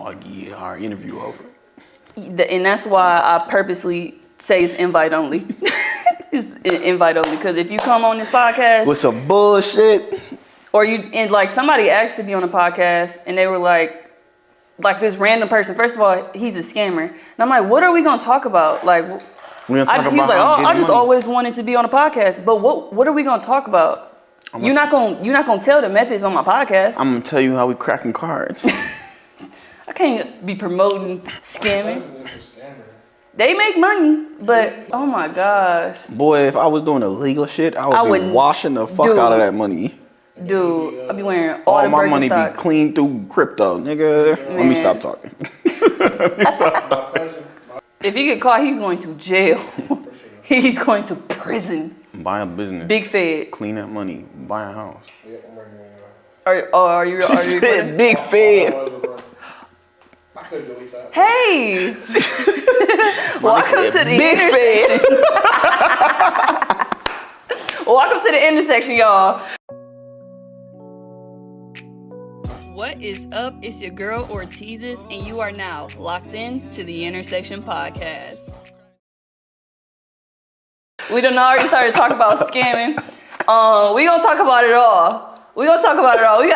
Oh yeah, our interview over. And that's why I purposely say it's invite only. It's invite only because if you come on this podcast with some bullshit, or like somebody asked to be on a podcast and they were like this random person. First of all, he's a scammer, and I'm like, what are we gonna talk about? Like, he was like, oh, I just always wanted to be on a podcast, but what are we gonna talk about? You're not gonna tell the methods on my podcast. I'm gonna tell you how we cracking cards. I can't be promoting scamming. They make money, but oh my gosh. Boy, if I was doing illegal shit, I would be washing the fuck out of that money. Dude, I'd be wearing all the my money stocks. Be clean through crypto, nigga. Man. Let me stop talking. If he get caught, he's going to jail. He's going to prison. Buy a business. Big Fed. Clean that money. Buy a house. Are you said Big Fed. Hey! Welcome to the Big intersection. Welcome to the intersection, y'all. What is up? It's your girl Ortizes, and you are now locked in to the Intersection Podcast. We done already started talking about scamming. We gonna talk about it all. We got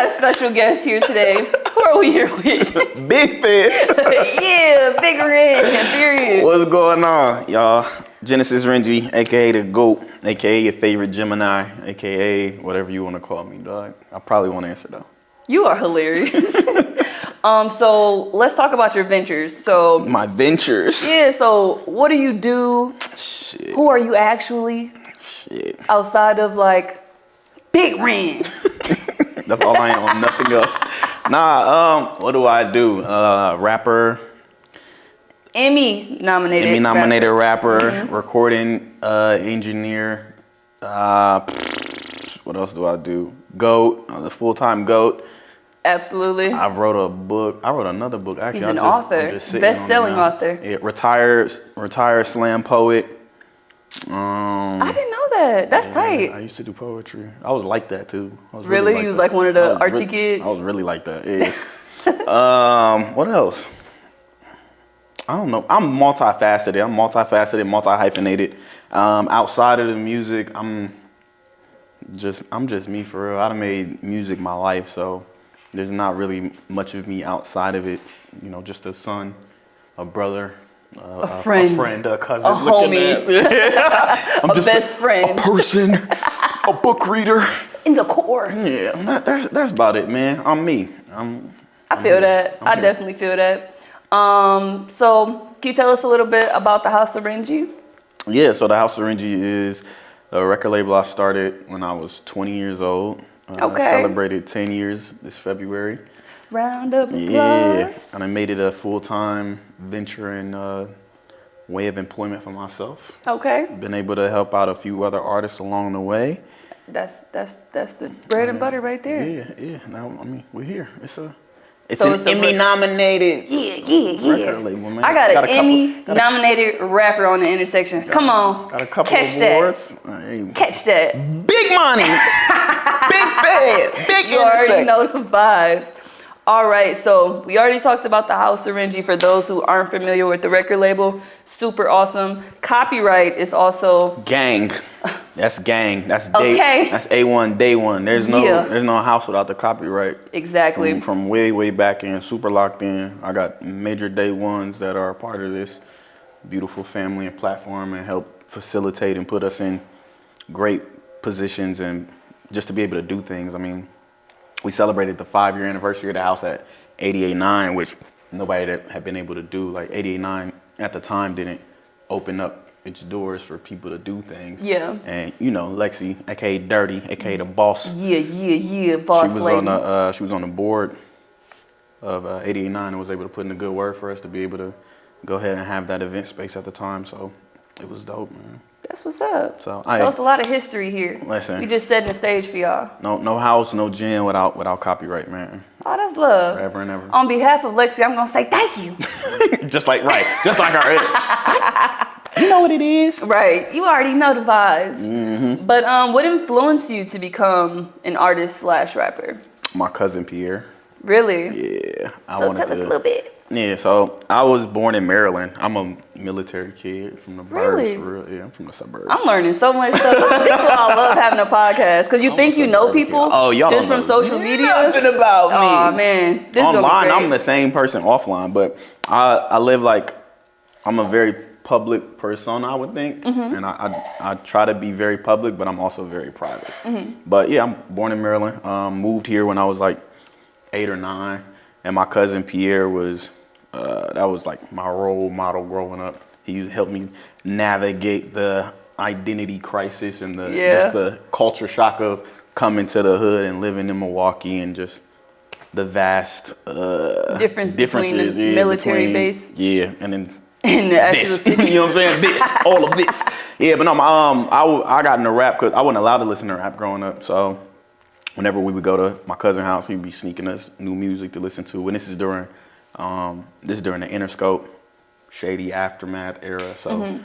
a special guest here today. Who are we here with? Big Fed. Yeah, Big Red, period. What's going on, y'all? Genesis Renji, a.k.a. the GOAT, a.k.a. your favorite Gemini, a.k.a. whatever you want to call me, dog. I probably won't answer, though. You are hilarious. So let's talk about your ventures. So my ventures. Yeah. So what do you do? Shit. Who are you actually? Shit. Outside of like Big Ren. That's all I am. Nothing else. Nah. What do I do? Rapper. Emmy nominated rapper. Mm-hmm. Recording engineer. What else do I do? GOAT. The full-time GOAT. Absolutely. I wrote a book. I wrote another book. Actually, he's an author. Best-selling author. Yeah, retired slam poet. I didn't know that. That's tight. I used to do poetry. I was like that too. Really? You was like one of the artsy kids? I was really like that. Yeah. What else? I don't know. I'm multifaceted. Multi-hyphenated. Outside of the music, I'm just me for real. I done made music my life, so there's not really much of me outside of it. You know, just a son, a brother, a friend, a cousin, a homie, I'm a best friend, a person, a book reader. In the core. Yeah, that's about it, man. I'm me. I feel that. I definitely feel that. So can you tell us a little bit about the House of Renji? Yeah, so the House of Renji is a record label I started when I was 20 years old. Celebrated 10 years this February. Round of applause. Yeah, and I made it a full-time venture and way of employment for myself. Okay. Been able to help out a few other artists along the way. That's the bread and butter right there. Yeah. Now, I mean, we're here. It's an Emmy-nominated record label, man. I got an Emmy-nominated rapper on the intersection. Come on. Got a couple of awards. Catch that. Big money. Big Fed. Big You already know the vibes. All right, so we already talked about the House of Renji. For those who aren't familiar with the record label, super awesome. Copyright is also gang. That's gang. That's day. Okay. That's A1 day one. There's no house without the copyright. Exactly. From way back in, super locked in. I got major day ones that are a part of this beautiful family and platform and help facilitate and put us in great positions and just to be able to do things. I mean, we celebrated the 5-year anniversary of the house at 88.9, which nobody had been able to do. Like 88.9 at the time didn't open up its doors for people to do things. Yeah. And you know, Lexi, aka Dirty, aka the boss. Yeah, boss lady. She was on the board of 88.9 and was able to put in a good word for us to be able to go ahead and have that event space at the time. So it was dope, man. That's what's up. So it's a lot of history here. Listen, we just setting the stage for y'all. No house, no gym without copyright, man. Oh, that's love. Forever and ever. On behalf of Lexi, I'm gonna say thank you. just like our. You know what it is, right? You already know the vibes. Mm-hmm. But what influenced you to become an artist/rapper? My cousin Pierre. Really? Yeah. So tell us a little bit. Yeah, so I was born in Maryland. I'm a military kid from the Really? burbs, for real. Yeah, I'm from the suburbs. I'm learning so much stuff. That's why I love having a podcast. Because you think you know people y'all just don't from social media. Nothing about me. Oh, man. This Online, is gonna be great. I'm the same person offline, but I live like, I'm a very public persona, I would think. Mm-hmm. And I try to be very public, but I'm also very private. Mm-hmm. But yeah, I'm born in Maryland. Moved here when I was like 8 or 9. And my cousin Pierre was, that was like my role model growing up. He helped me navigate the identity crisis and just the culture shock of coming to the hood and living in Milwaukee and just the vast differences between the military base. Yeah, and then in the actual city. You know what I'm saying? All of this. Yeah, but no, I got into rap because I wasn't allowed to listen to rap growing up. So whenever we would go to my cousin's house, he'd be sneaking us new music to listen to. And this is during the Interscope, Shady Aftermath era. So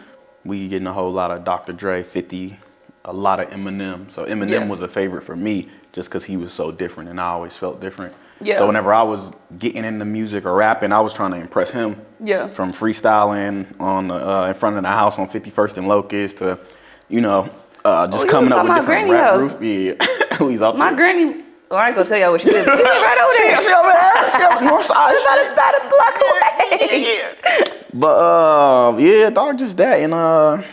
we getting a whole lot of Dr. Dre, 50, a lot of Eminem. So Eminem was a favorite for me just because he was so different and I always felt different. Yeah. So whenever I was getting into music or rapping, I was trying to impress him. Yeah. From freestyling on in front of the house on 51st and Locust to, just coming up with different rap groups. Yeah. He's up my there. granny. Well, I ain't gonna tell y'all what she did. She live right over there. She over there. She up north side. About a block away. Yeah. But yeah, dog, just that, and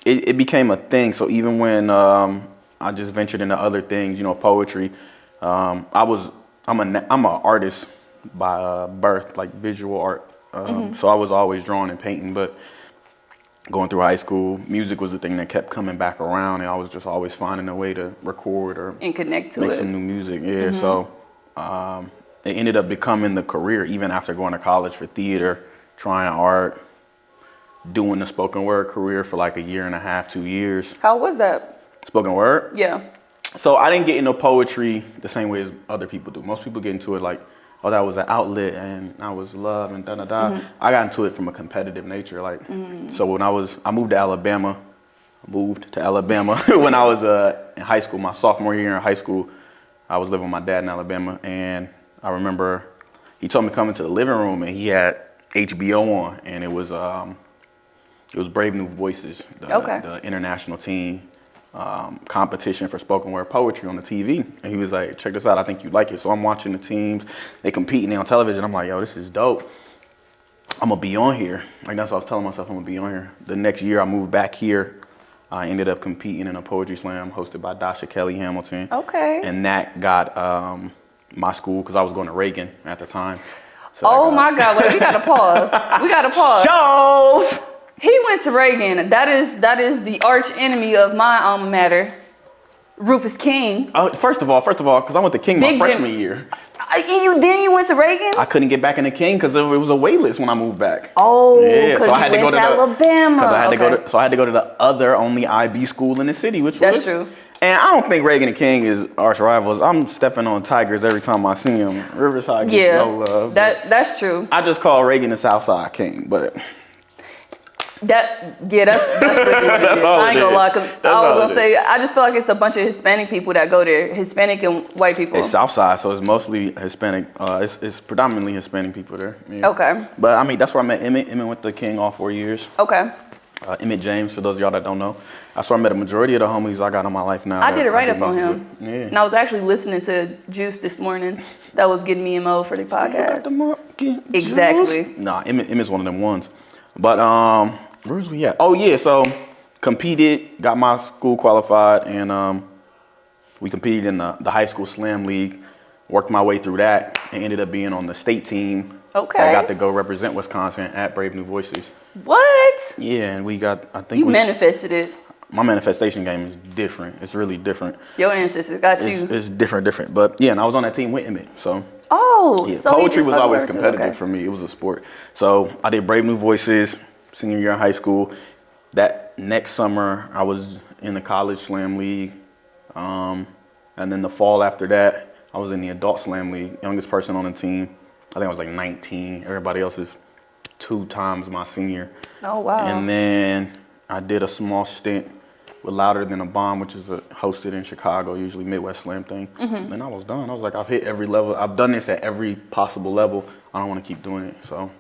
it became a thing. So even when I just ventured into other things, poetry, I'm an artist by birth, like visual art. So I was always drawing and painting, but going through high school, music was the thing that kept coming back around, and I was just always finding a way to record or and connect to make some new music. Yeah, so it ended up becoming the career even after going to college for theater, trying art, doing the spoken word career for like a year and a half, 2 years. How was that? Spoken word? Yeah. So I didn't get into poetry the same way as other people do. Most people get into it like, oh, that was an outlet and that was love and da-da-da. I got into it from a competitive nature. Like, so when I moved to Alabama when I was in high school, my sophomore year in high school. I was living with my dad in Alabama, and I remember he told me to come into the living room, and he had HBO on, and it was Brave New Voices, the international team competition for spoken word poetry on the TV. And he was like, check this out, I think you'd like it. So I'm watching the teams, they competing on television. I'm like, yo, this is dope. I'm gonna be on here. Like, that's what I was telling myself, I'm gonna be on here. The next year I moved back here. I ended up competing in a poetry slam hosted by Dasha Kelly Hamilton. Okay. And that got my school, because I was going to Reagan at the time. So my God, wait, we gotta pause. Charles! He went to Reagan. That is the arch enemy of my alma mater, Rufus King. First of all, because I went to King my freshman year. You went to Reagan? I couldn't get back into King because it was a wait list when I moved back. Oh, yeah, so I had to go to Alabama. Because I had to go to the other only IB school in the city, which was. That's true. And I don't think Reagan and King is arch rivals. I'm stepping on Tigers every time I see them. Riverside gets no love. That's true. I just call Reagan the Southside King, but. That's really what it is. I ain't gonna lie, because I was gonna say, I just feel like it's a bunch of Hispanic people that go there, Hispanic and white people. It's Southside, so it's mostly Hispanic. It's predominantly Hispanic people there. Yeah. Okay. But I mean, that's where I met Emmett. Emmett went to King all 4 years. Okay. Emmett James, for those of y'all that don't know. That's where I met a majority of the homies I got in my life now. I did a write-up on him. Yeah. And I was actually listening to Juice this morning. That was getting me in mode for the podcast. Exactly. Nah, Emmett's one of them ones. But where was we at? Oh yeah, so competed, got my school qualified, and we competed in the high school slam league. Worked my way through that and ended up being on the state team. Okay. I got to go represent Wisconsin at Brave New Voices. What? Yeah, and we got, I think you manifested it. My manifestation game is different. It's really different. Your ancestors got you. It's different. But yeah, and I was on that team with Emmett, so. Oh, yeah, so poetry was always competitive for me. It was a sport. So I did Brave New Voices senior year in high school. That next summer, I was in the college slam league. And then the fall after that, I was in the adult slam league, youngest person on the team. I think I was like 19. Everybody else is 2 times my senior. Oh, wow. And then I did a small stint with Louder Than a Bomb, which is a hosted in Chicago, usually Midwest Slam thing. And I was done. I was like, I've hit every level. I've done this at every possible level. I don't want to keep doing it. So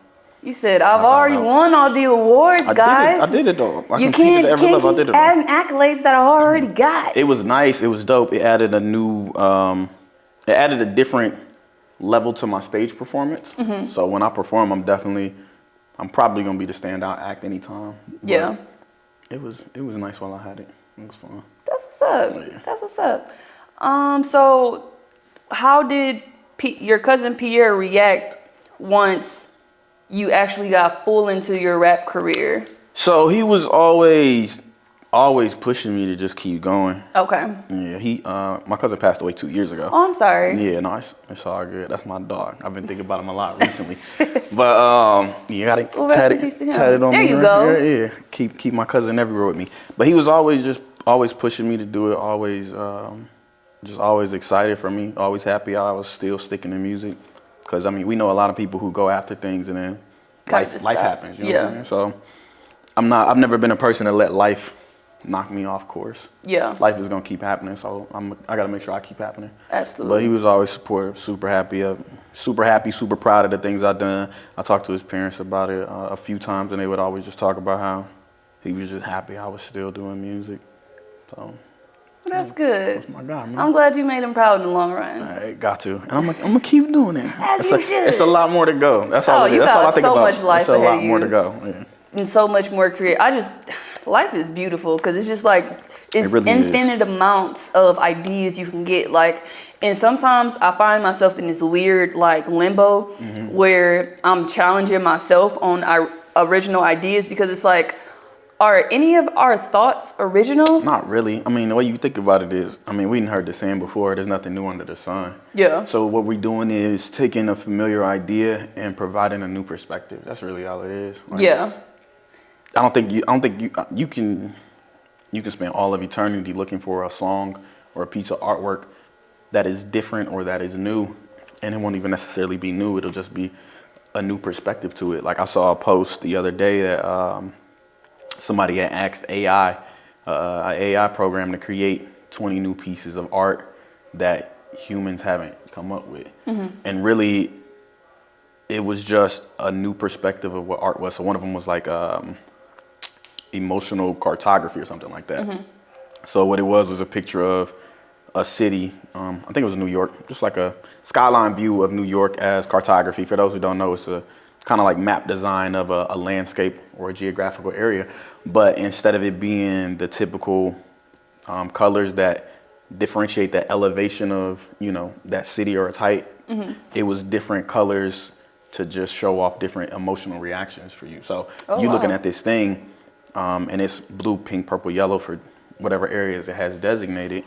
you said, I've already won all the awards, guys. I did it though. You can't keep adding accolades that I already got. It was nice. It was dope. It added a new, it added a different level to my stage performance. So when I perform, I'm probably gonna be the standout act anytime. Yeah. It was nice while I had it. It was fun. That's what's up. Yeah. That's what's up. So how did your cousin Pierre react once you actually got full into your rap career? So he was always pushing me to just keep going. Okay. Yeah, my cousin passed away 2 years ago. Oh, I'm sorry. Yeah, no, it's all good. That's my dog. I've been thinking about him a lot recently. But you gotta tat it on there me. There you go. Yeah. Keep my cousin everywhere with me. But he was always pushing me to do it. Always excited for me. Always happy I was still sticking to music. Because I mean, we know a lot of people who go after things and then life happens. You know what I'm saying? So I've never been a person to let life knock me off course. Yeah. Life is gonna keep happening, so I gotta make sure I keep happening. Absolutely. But he was always supportive, super happy, super proud of the things I've done. I talked to his parents about it a few times, and they would always just talk about how he was just happy I was still doing music. So. Well, that's good. That's my guy, man. I'm glad you made him proud in the long run. I got to, and I'm gonna keep doing it. As you should. It's a lot more to go. That's all. That's all I think about. So much life ahead of you. It's a lot more to go. Yeah. And so much more creative. Life is beautiful because it's just like it's really infinite amounts of ideas you can get. Like, and sometimes I find myself in this weird like limbo where I'm challenging myself on our original ideas because it's like, are any of our thoughts original? Not really. I mean, the way you think about it is, I mean, we didn't heard the saying before, there's nothing new under the sun. Yeah. So what we're doing is taking a familiar idea and providing a new perspective. That's really all it is. Like, yeah. I don't think you can spend all of eternity looking for a song or a piece of artwork that is different or that is new, and it won't even necessarily be new. It'll just be a new perspective to it. Like I saw a post the other day that somebody had asked an AI program to create 20 new pieces of art that humans haven't come up with, and really, it was just a new perspective of what art was. So one of them was like emotional cartography or something like that. So what it was a picture of a city, I think it was New York, just like a skyline view of New York as cartography. For those who don't know, it's a kind of like map design of a landscape or a geographical area. But instead of it being the typical colors that differentiate the elevation of, that city or its height, it was different colors to just show off different emotional reactions for you. So looking at this thing, and it's blue, pink, purple, yellow for whatever areas it has designated,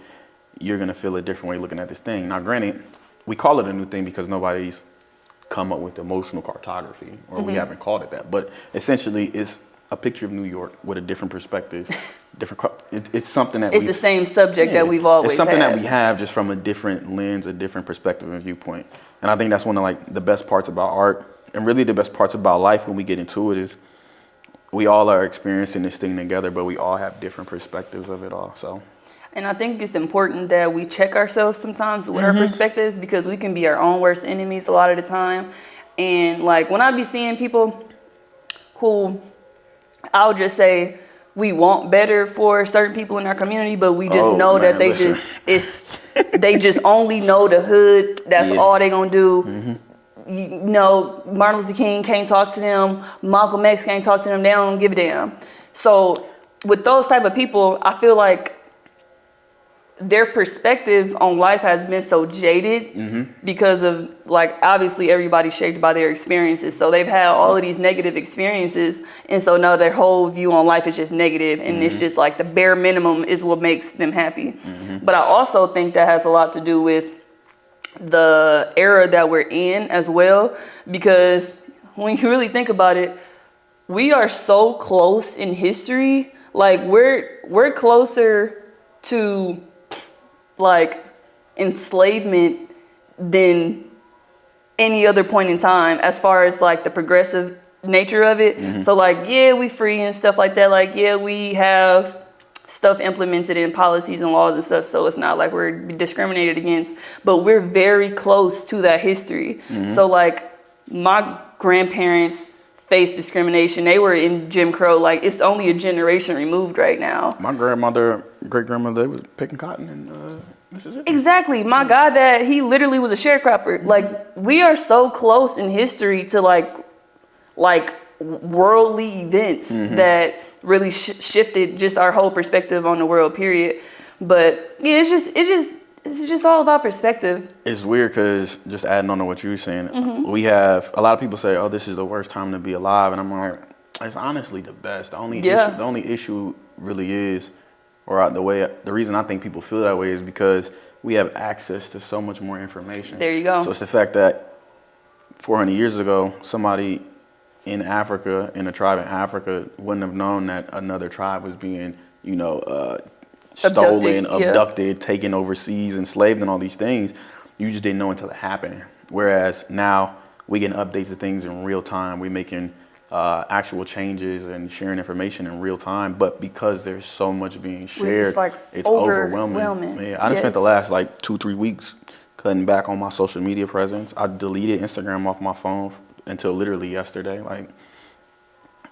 you're gonna feel a different way looking at this thing. Now, granted, we call it a new thing because nobody's come up with emotional cartography, or we haven't called it that. But essentially, it's a picture of New York with a different perspective, it's something that it's the same subject that we've always had. It's something that we have just from a different lens, a different perspective and viewpoint. And I think that's one of like the best parts about art, and really the best parts about life when we get into it is we all are experiencing this thing together, but we all have different perspectives of it all. So. And I think it's important that we check ourselves sometimes with our perspectives, because we can be our own worst enemies a lot of the time. And like when I be seeing people who I'll just say we want better for certain people in our community, but we just know that they they just only know the hood. That's all they gonna do. Martin Luther King can't talk to them. Malcolm X can't talk to them. They don't give a damn. So with those type of people, I feel like their perspective on life has been so jaded because of, like, obviously everybody's shaped by their experiences. So they've had all of these negative experiences. And so now their whole view on life is just negative, and it's just like the bare minimum is what makes them happy. But I also think that has a lot to do with the era that we're in as well, because when you really think about it, we are so close in history. Like we're closer to like enslavement than any other point in time as far as like the progressive nature of it. So like, yeah, we free and stuff like that. Like, yeah, we have stuff implemented in policies and laws and stuff, so it's not like we're discriminated against, but we're very close to that history. So like my grandparents faced discrimination. They were in Jim Crow. Like, it's only a generation removed right now. My grandmother, great-grandmother, they was picking cotton in Mississippi. Exactly. My goddad, he literally was a sharecropper. Like, we are so close in history to like worldly events that really shifted just our whole perspective on the world, period. But yeah, it's just all about perspective. It's weird because, just adding on to what you were saying, we have a lot of people say, "Oh, this is the worst time to be alive," and I'm like, it's honestly the best. The only issue really is, or the reason I think people feel that way is because we have access to so much more information. There you go. So it's the fact that 400 years ago, somebody in Africa, in a tribe in Africa, wouldn't have known that another tribe was being, stolen, abducted, taken overseas, enslaved, and all these things. You just didn't know until it happened. Whereas now we getting updates of things in real time. We're making actual changes and sharing information in real time. But because there's so much being shared, it's overwhelming. Yeah, I just spent the last 2-3 weeks cutting back on my social media presence. I deleted Instagram off my phone until literally yesterday. Like,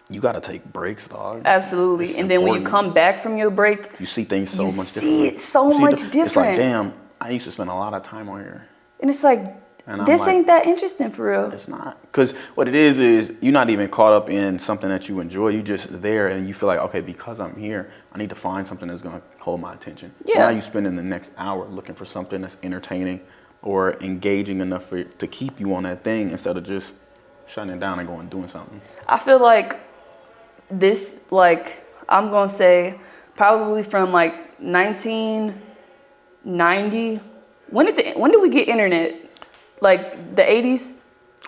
you got to take breaks, dog. Absolutely. It's and then important. when you come back from your break, you see things so much different. You see it so much different. It's like, damn, I used to spend a lot of time on here. And it's like, this ain't that interesting for real. It's not. Because what it is you're not even caught up in something that you enjoy. You're just there and you feel like, okay, because I'm here, I need to find something that's going to hold my attention. Yeah. So now you spending the next hour looking for something that's entertaining or engaging enough to keep you on that thing instead of just shutting it down and going and doing something. I feel like this, I'm going to say probably from 1990. When did we get internet? Like the 80s?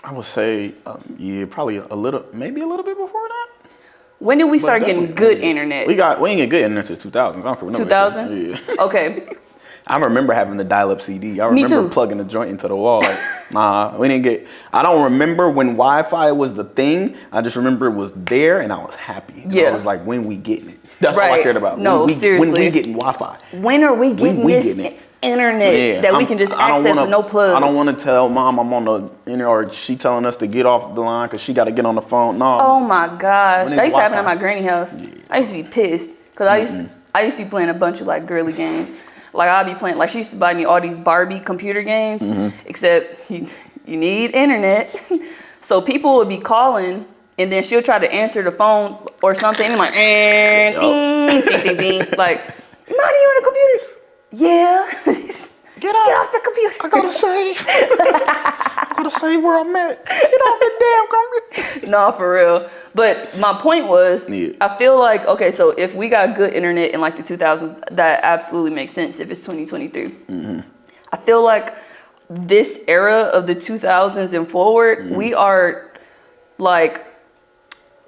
I would say, probably maybe a little bit before that. When did we start getting good internet? We ain't get good internet until 2000s. I don't remember. 2000s? Yeah. Okay. I remember having the dial-up CD. I remember plugging the joint into the wall. We didn't get. I don't remember when Wi-Fi was the thing. I just remember it was there, and I was happy. Yeah. I was like, when we getting it? That's all I cared about. No, seriously. When we getting Wi-Fi? When are we getting internet that we can just access with no plugs? I don't want to tell mom I'm on the internet, or she telling us to get off the line because she got to get on the phone. No. Oh my gosh, that used to happen at my granny house. Yeah. I used to be pissed because I used to be playing a bunch of girly games. I'd be playing, she used to buy me all these Barbie computer games, except you need internet. So people would be calling, and then she'll try to answer the phone or something, and I'm ding, ding, ding, ding. Imani, you on the computer? Yeah. Get off the computer. I gotta save. I gotta save where I'm at. Get off the damn computer. No, for real. But my point was, I feel like, okay, so if we got good internet in the 2000s, that absolutely makes sense if it's 2023. I feel like this era of the 2000s and forward, we are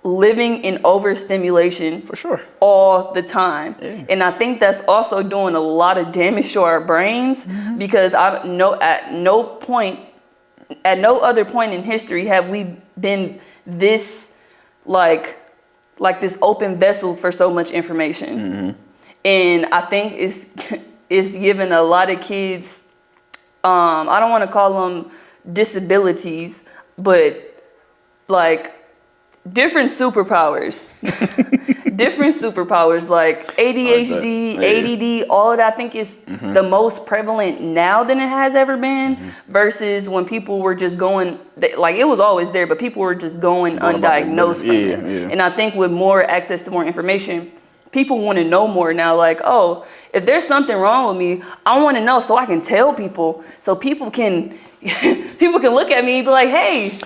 living in overstimulation for sure all the time. Yeah. And I think that's also doing a lot of damage to our brains because I know at no other point in history have we been this this open vessel for so much information. And I think it's given a lot of kids, I don't want to call them disabilities, but different superpowers. Different superpowers like ADHD, ADD, all of that I think is the most prevalent now than it has ever been versus when people were just going, it was always there, but people were just going undiagnosed from it. Yeah. And I think with more access to more information, people want to know more now. Oh, if there's something wrong with me, I want to know so I can tell people, so people can look at me and be like, hey,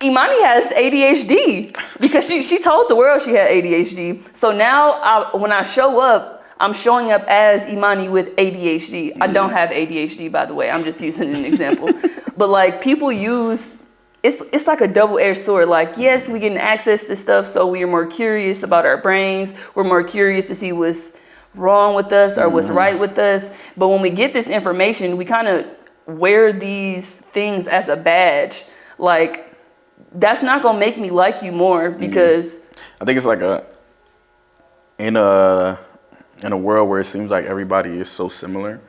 Imani has ADHD because she told the world she had ADHD. So now when I show up, I'm showing up as Imani with ADHD. I don't have ADHD, by the way. I'm just using an example. But people use, it's like a double-edged sword. Yes, we getting access to stuff, so we are more curious about our brains. We're more curious to see what's wrong with us or what's right with us. But when we get this information, we kind of wear these things as a badge. That's not gonna make me like you more because I think it's in a in a world where it seems like everybody is so similar,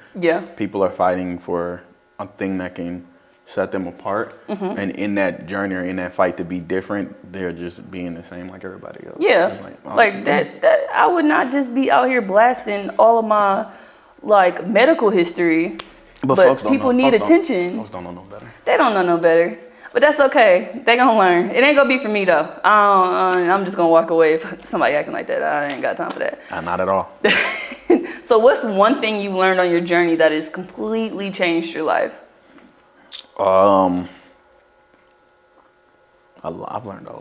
people are fighting for a thing that can set them apart. And in that journey or in that fight to be different, they're just being the same like everybody else. Yeah. That I would not just be out here blasting all of my like medical history. But people need attention. Folks don't know no better. They don't know no better. But that's okay. They gonna learn. It ain't gonna be for me though. I'm just gonna walk away if somebody acting like that. I ain't got time for that. Not at all. So what's one thing you learned on your journey that has completely changed your life? I've learned a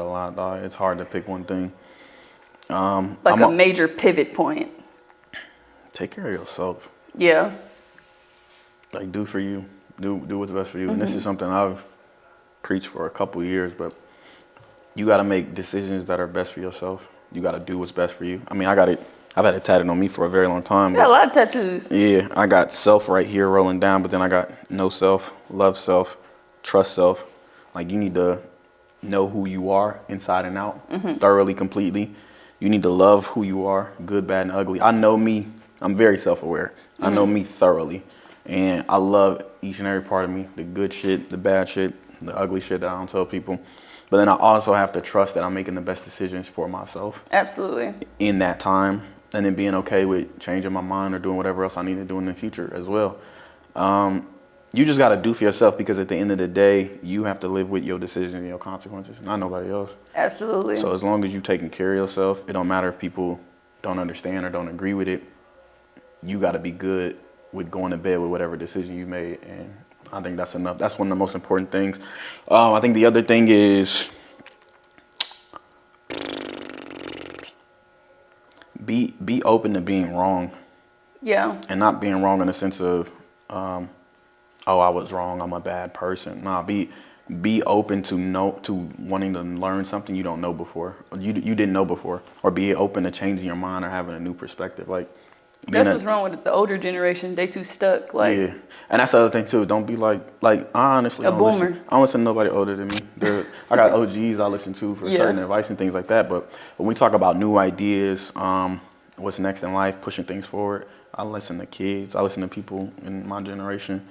lot. Dog. It's hard to pick one thing. Like a major pivot point. Take care of yourself. Yeah. Like do for you. Do what's best for you. And this is something I've preached for a couple of years, but you got to make decisions that are best for yourself. You got to do what's best for you. I mean, I've had it tatted on me for a very long time. You got a lot of tattoos. Yeah, I got self right here rolling down, but then I got know self, love self, trust self. Like you need to know who you are inside and out, thoroughly, completely. You need to love who you are, good, bad, and ugly. I know me. I'm very self-aware. I know me thoroughly. And I love each and every part of me, the good shit, the bad shit, the ugly shit that I don't tell people. But then I also have to trust that I'm making the best decisions for myself. Absolutely. In that time, and then being okay with changing my mind or doing whatever else I need to do in the future as well. You just got to do for yourself, because at the end of the day, you have to live with your decisions and your consequences, not nobody else. Absolutely. So as long as you're taking care of yourself, it don't matter if people don't understand or don't agree with it. You got to be good with going to bed with whatever decision you made, and I think that's enough. That's one of the most important things. I think the other thing is be open to being wrong. Yeah. And not being wrong in the sense of, I was wrong, I'm a bad person. Nah, be open to wanting to learn something you don't know before, or you didn't know before, or be open to changing your mind or having a new perspective. Like. That's what's wrong with the older generation. They too stuck. Like, yeah, and that's the other thing too. Don't be like I honestly don't listen to nobody older than me. I got OGs I listen to for certain advice and things like that. But when we talk about new ideas, what's next in life, pushing things forward, I listen to kids. I listen to people in my generation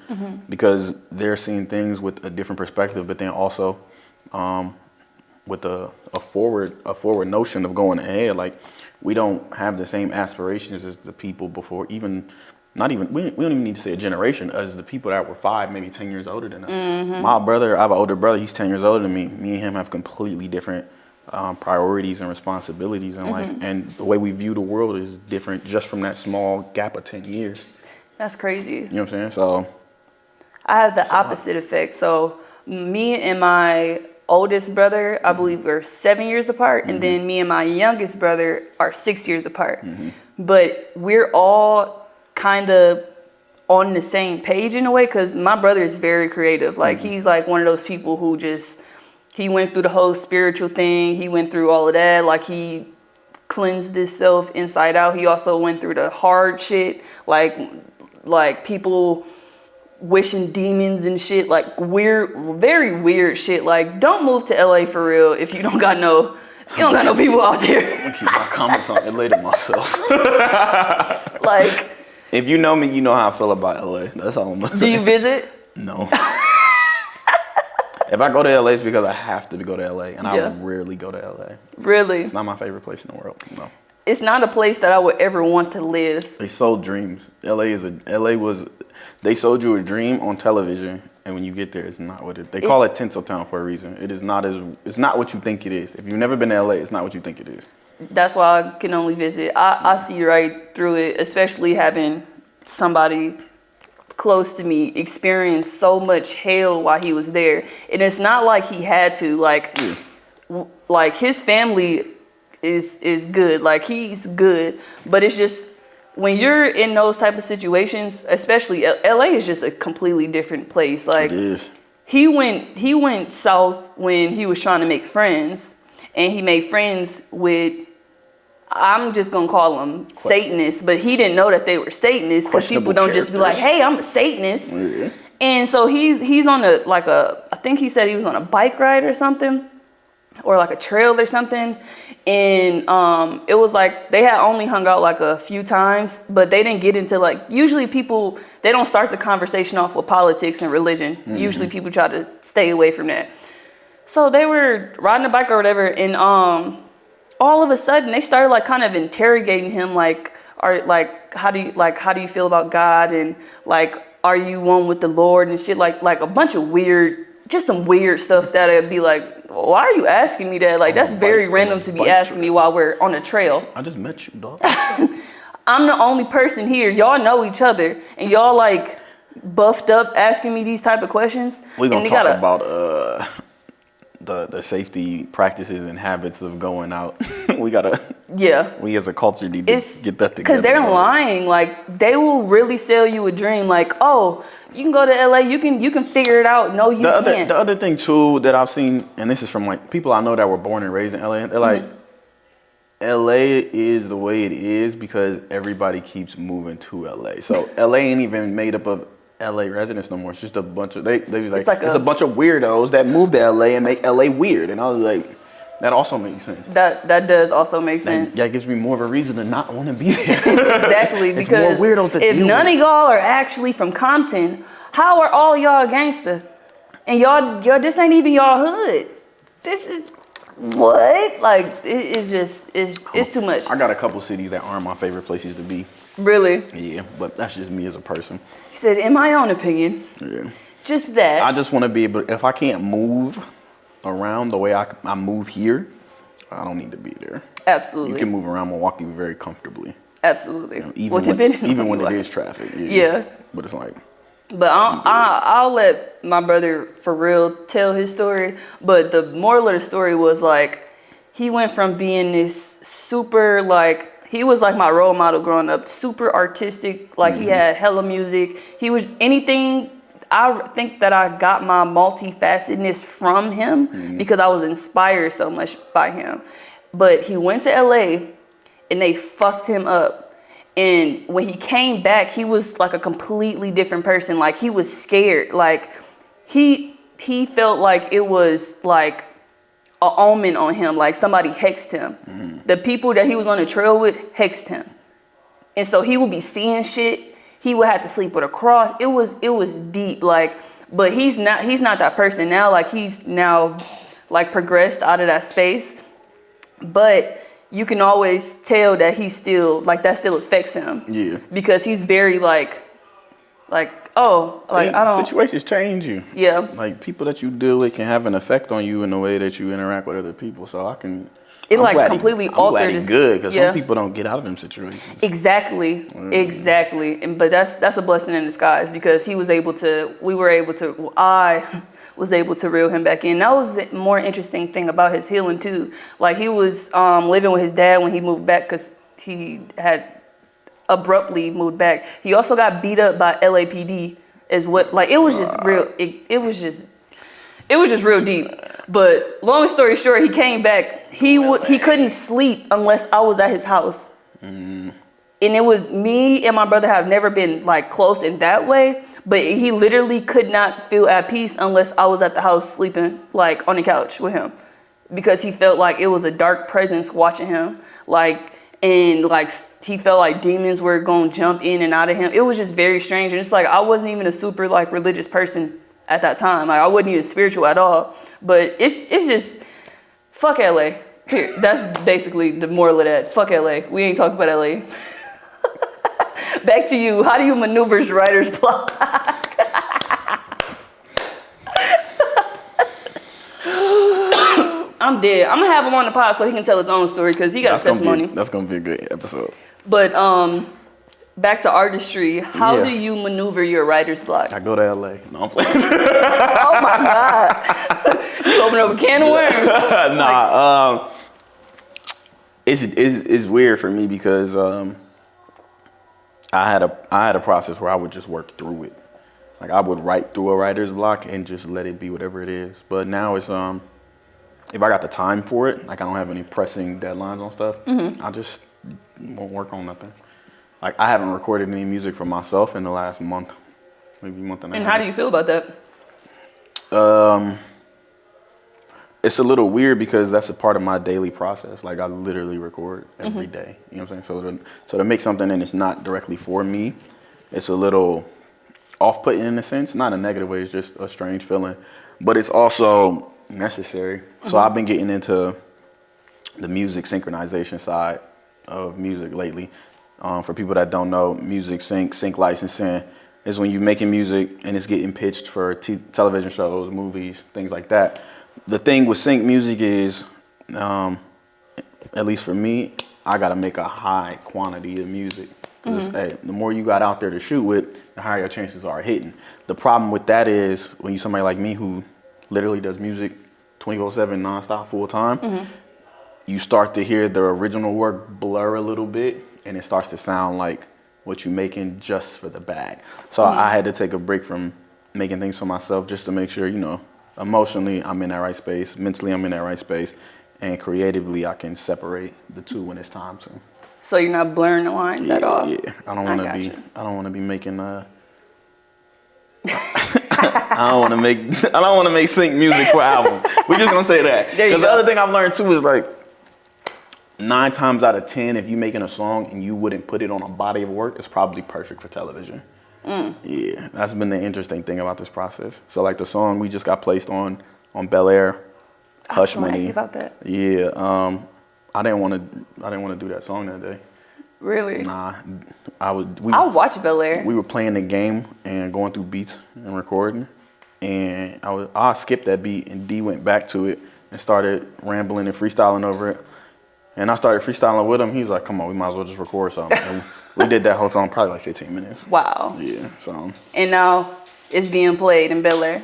because they're seeing things with a different perspective, but then also with a forward notion of going ahead. Like, we don't have the same aspirations as the people before, we don't even need to say a generation, as the people that were 5, maybe 10 years older than us. My brother, I have an older brother, he's 10 years older than me. Me and him have completely different priorities and responsibilities in life. And the way we view the world is different just from that small gap of 10 years. That's crazy. You know what I'm saying? So I have the opposite effect. So me and my oldest brother, I believe we're 7 years apart, and then me and my youngest brother are 6 years apart. But we're all kind of on the same page in a way, because my brother is very creative. Like, he's like one of those people who he went through the whole spiritual thing. He went through all of that. Like, he cleansed himself inside out. He also went through the hard shit, like people wishing demons and shit, like weird, very weird shit. Like, don't move to LA for real if you don't got no people out there. I'm gonna keep my comments on LA to myself. Like, if you know me, you know how I feel about LA. That's all I'm gonna say. Do you visit? No. If I go to LA, it's because I have to go to LA, and I rarely go to LA. Really? It's not my favorite place in the world. No. It's not a place that I would ever want to live. They sold dreams. They sold you a dream on television, and when you get there, it's not what they call it Tinseltown for a reason. It's not what you think it is. If you've never been to LA, it's not what you think it is. That's why I can only visit. I see right through it, especially having somebody close to me experience so much hell while he was there. And it's not like he had to, like his family is good. Like, he's good, but it's just, when you're in those type of situations, especially LA is just a completely different place. Like, it is. He went south when he was trying to make friends, and he made friends with, I'm just gonna call them Satanists, but he didn't know that they were Satanists, because people don't just be like, hey, I'm a Satanist. Yeah. And so he's on I think he said he was on a bike ride or something, or like a trail or something. And it was like they had only hung out like a few times, but they didn't get into like, usually people, they don't start the conversation off with politics and religion. Usually people try to stay away from that. So they were riding a bike or whatever, and all of a sudden they started like kind of interrogating him, like, how do you feel about God, and like, are you one with the Lord and shit, like a bunch of weird, just some weird stuff that I'd be like, why are you asking me that? Like, that's very random to be asking me while we're on a trail. I just met you, dog. I'm the only person here. Y'all know each other, and y'all like buffed up asking me these type of questions. We're gonna talk about the safety practices and habits of going out. We as a culture need to get that together. Because they're lying. Like, they will really sell you a dream. Like, oh, you can go to LA. You can figure it out. No, you can't. The other thing too that I've seen, and this is from like people I know that were born and raised in LA. They're like, LA is the way it is because everybody keeps moving to LA. So LA ain't even made up of LA residents no more. It's just a bunch of it's a bunch of weirdos that move to LA and make LA weird. And I was like, that also makes sense. That does also make sense. That gives me more of a reason to not want to be there. Exactly, because more weirdos if none of y'all are actually from Compton, how are all y'all gangster? And y'all this ain't even y'all hood. This is what? Like, it's too much. I got a couple cities that aren't my favorite places to be. Really? Yeah, but that's just me as a person. You said, in my own opinion. Yeah. Just that. I just want to be able, if I can't move around the way I move here, I don't need to be there. Absolutely. You can move around Milwaukee very comfortably. Absolutely. You know, even when it is traffic. Yeah. But it's like. But I'll let my brother for real tell his story. But the moral of the story was like, he went from being this super like, he was like my role model growing up, super artistic, like he had hella music. He was anything, I think that I got my multifacetedness from him because I was inspired so much by him. But he went to LA and they fucked him up. And when he came back, he was like a completely different person. Like, he was scared. Like, he felt like it was like a omen on him, like somebody hexed him. The people that he was on the trail with hexed him. And so he would be seeing shit. He would have to sleep with a cross. It was deep, like, but he's not that person now. Like, he's now like progressed out of that space. But you can always tell that he's still like, that still affects him. Yeah. Because he's very like I don't. Situations change you. Yeah. Like, people that you deal with can have an effect on you in the way that you interact with other people. So I can. It I'm like completely altered. I'm glad it's good because some people don't get out of them situations. Exactly. Exactly. But that's a blessing in disguise because I was able to reel him back in. That was the more interesting thing about his healing too. Like, he was living with his dad when he moved back because he had abruptly moved back. He also got beat up by LAPD as what, like, it was just real. It was just real deep. But long story short, he came back. He couldn't sleep unless I was at his house. And it was me and my brother have never been like close in that way. But he literally could not feel at peace unless I was at the house sleeping like on the couch with him, because he felt like it was a dark presence watching him. He felt like demons were going to jump in and out of him. It was just very strange. And it's like, I wasn't even a super like religious person at that time. Like, I wasn't even spiritual at all. But it's just, fuck LA. Here, that's basically the moral of that. Fuck LA. We ain't talking about LA. Back to you. How do you maneuver writer's block? I'm dead. I'm gonna have him on the pod so he can tell his own story because he got a testimony. That's gonna be a good episode. But back to artistry. How do you maneuver your writer's block? I go to LA. No, I'm playing. Oh my God! You open up a can of worms. Nah. It's weird for me because I had a process where I would just work through it. Like, I would write through a writer's block and just let it be whatever it is. But now it's if I got the time for it, like I don't have any pressing deadlines on stuff, I just won't work on nothing. Like, I haven't recorded any music for myself in the last month, maybe month and a half. And how do you feel about that? it's a little weird because that's a part of my daily process. Like I literally record every day. You know what I'm saying? So to make something and it's not directly for me, it's a little off-putting in a sense. Not in a negative way. It's just a strange feeling, but it's also necessary. So I've been getting into the music synchronization side of music lately. For people that don't know, music sync licensing is when you're making music and it's getting pitched for television shows, movies, things like that. The thing with sync music is, at least for me, I gotta make a high quantity of music. Hey, the more you got out there to shoot with, the higher your chances are hitting. The problem with that is when you're somebody like me who literally does music 24/7 nonstop full time, you start to hear the original work blur a little bit and it starts to sound like what you're making just for the bag. So I had to take a break from making things for myself just to make sure, you know, emotionally I'm in that right space, mentally I'm in that right space, and creatively I can separate the two when it's time to. So you're not blurring the lines at all? Yeah, I don't want to be making I don't want to make sync music for album. We're just gonna say that. Because the other thing I've learned too is like 9 times out of 10, if you're making a song and you wouldn't put it on a body of work, it's probably perfect for television. Yeah, that's been the interesting thing about this process. So like the song we just got placed on Bel Air, Hush Money. About that. Yeah, I didn't want to do that song that day. Really? Nah, I'll watch Bel Air. We were playing the game and going through beats and recording, and I skipped that beat and D went back to it and started rambling and freestyling over it. And I started freestyling with him. He was like, "Come on, we might as well just record something." And we did that whole song probably like 15 minutes. Wow. Yeah. So. And now it's being played in Bel Air.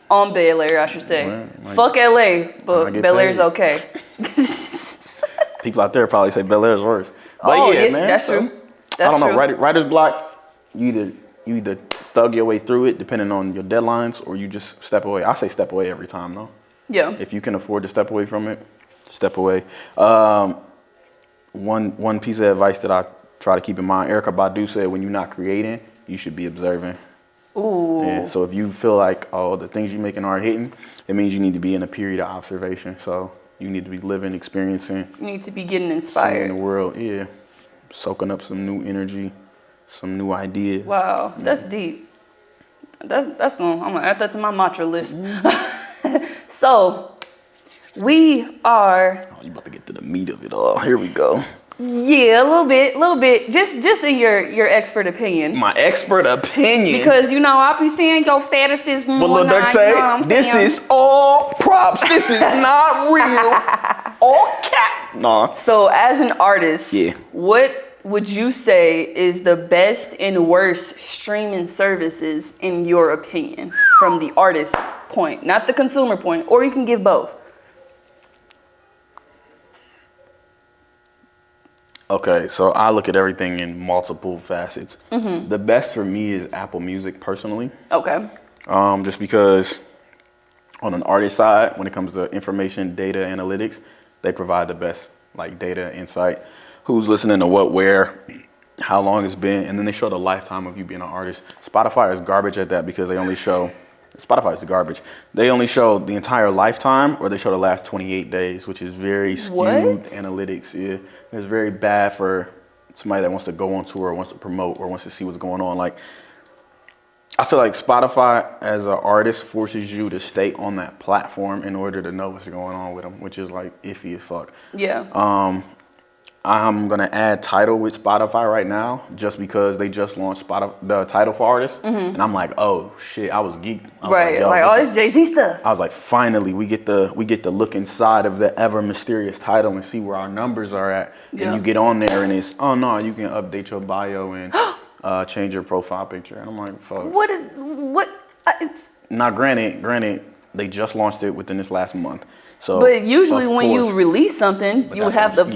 On Bel Air, I should say. Like, fuck LA, but Bel Air's okay. People out there probably say Bel Air's worse. But yeah, man. That's true. That's I don't know. true. Writer's block. You either thug your way through it, depending on your deadlines, or you just step away. I say step away every time, though. Yeah. If you can afford to step away from it, step away. One piece of advice that I try to keep in mind: Erykah Badu said, "When you're not creating, you should be observing." Ooh. Yeah, so if you feel like, oh, the things you're making aren't hitting, it means you need to be in a period of observation. So you need to be living, experiencing. You need to be getting inspired. Seeing the world, yeah. Soaking up some new energy, some new ideas. Wow, that's deep. I'm gonna add that to my mantra list. So, we are. Oh, you about to get to the meat of it all. Here we go. Yeah, a little bit. Just in your expert opinion. My expert opinion. Because I be seeing your statuses. What Lil Durk say? This is all props. This is not real. All cap. Nah. So as an artist, yeah, what would you say is the best and worst streaming services in your opinion, from the artist's point, not the consumer point, or you can give both? Okay, so I look at everything in multiple facets. The best for me is Apple Music, personally. Okay. Just because on an artist side, when it comes to information, data, analytics, they provide the best data, insight, who's listening to what, where, how long it's been, and then they show the lifetime of you being an artist. Spotify is garbage at that because they only show, Spotify is garbage. They only show the entire lifetime, or they show the last 28 days, which is very skewed analytics. Yeah, it's very bad for somebody that wants to go on tour, or wants to promote, or wants to see what's going on. I feel like Spotify as an artist forces you to stay on that platform in order to know what's going on with them, which is iffy as fuck. Yeah. I'm gonna add Tidal with Spotify right now, just because they just launched the Tidal for artists, and I'm like, oh shit, I was geeked. Right, all this Jay-Z stuff. I was like, finally, we get to look inside of the ever mysterious Tidal and see where our numbers are at. Yeah. And you get on there and it's, oh no, you can update your bio and change your profile picture. And I'm like, fuck. What? Now, granted, they just launched it within this last month. So, but usually when you release something, you would have the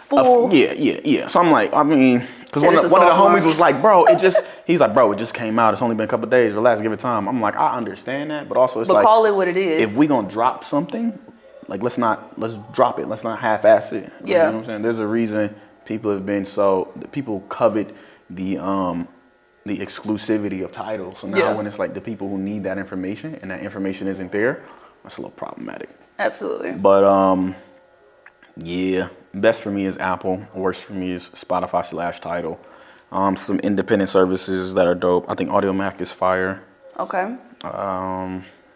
full. Yeah. So I'm like, because one of the homies was like, bro, he's like, bro, it just came out. It's only been a couple of days. Relax, give it time. I'm like, I understand that, but also it's call it what it is. If we gonna drop something, let's drop it. Let's not half-ass it. Yeah. You know what I'm saying? There's a reason people covet the exclusivity of Tidal. So now when it's the people who need that information and that information isn't there, that's a little problematic. Absolutely. But yeah, best for me is Apple. Worst for me is Spotify / Tidal. Some independent services that are dope. I think AudioMac is fire. Okay.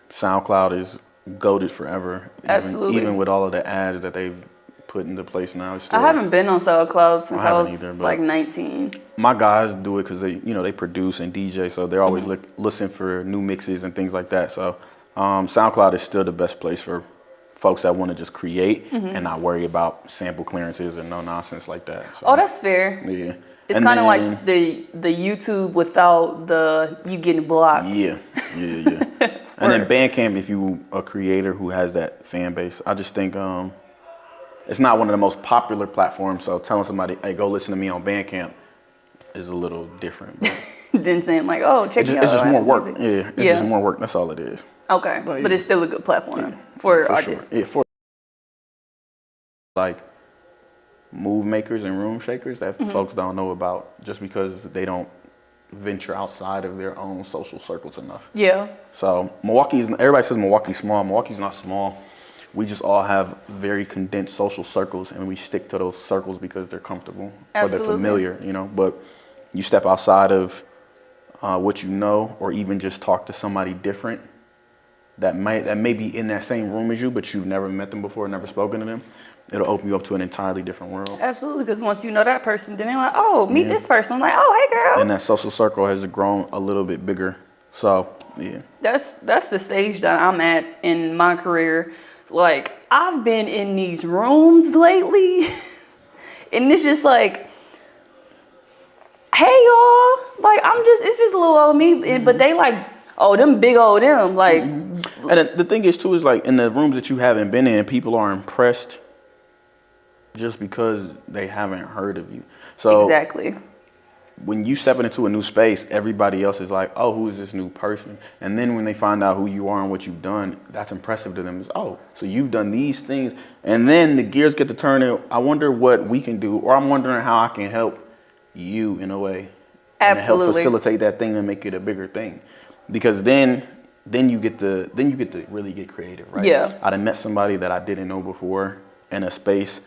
SoundCloud is goated forever. Absolutely. Even with all of the ads that they've put into place now. It's I still, haven't been on SoundCloud since I haven't was either, but like 19. my guys do it because they produce and DJ, so they're always looking for new mixes and things like that. So SoundCloud is still the best place for folks that want to just create and not worry about sample clearances and no nonsense like that. So, Oh, that's fair. yeah. It's And kind of then- like the YouTube without the you getting blocked. Yeah. And then Bandcamp, if you a creator who has that fan base, I just think it's not one of the most popular platforms. So telling somebody, hey, go listen to me on Bandcamp is a little different. But Then saying like, oh, check me out. it's just more Apple work. Music. Yeah, it's just more work. That's all it is. Okay, But but yeah. it's still a good platform for artists. Sure. Yeah, for like move makers and room shakers that folks don't know about just because they don't venture outside of their own social circles enough. Yeah. So everybody says Milwaukee's small. Milwaukee's not small. We just all have very condensed social circles, and we stick to those circles because they're comfortable or they're familiar, But you step outside of what you know, or even just talk to somebody different that may be in that same room as you, but you've never met them before, never spoken to them. It'll open you up to an entirely different world. Absolutely, because once you know that person, then they're like, oh, meet this person. I'm like, oh, hey, girl. And that social circle has grown a little bit bigger. So, yeah. That's the stage that I'm at in my career. Like, I've been in these rooms lately, and it's just like, hey, y'all. Like, it's just a little old me, but they like, oh, them big old them. Like, And the thing is, too, is like in the rooms that you haven't been in, people are impressed just because they haven't heard of you. So exactly. when you step into a new space, everybody else is like, oh, who is this new person? And then when they find out who you are and what you've done, that's impressive to them. It's, oh, so you've done these things. And then the gears get to turn and I wonder what we can do, or I'm wondering how I can help you in a way. And help facilitate that thing and make it a bigger thing. Because then you get to really get creative, right? Yeah. I'd have met somebody that I didn't know before in a space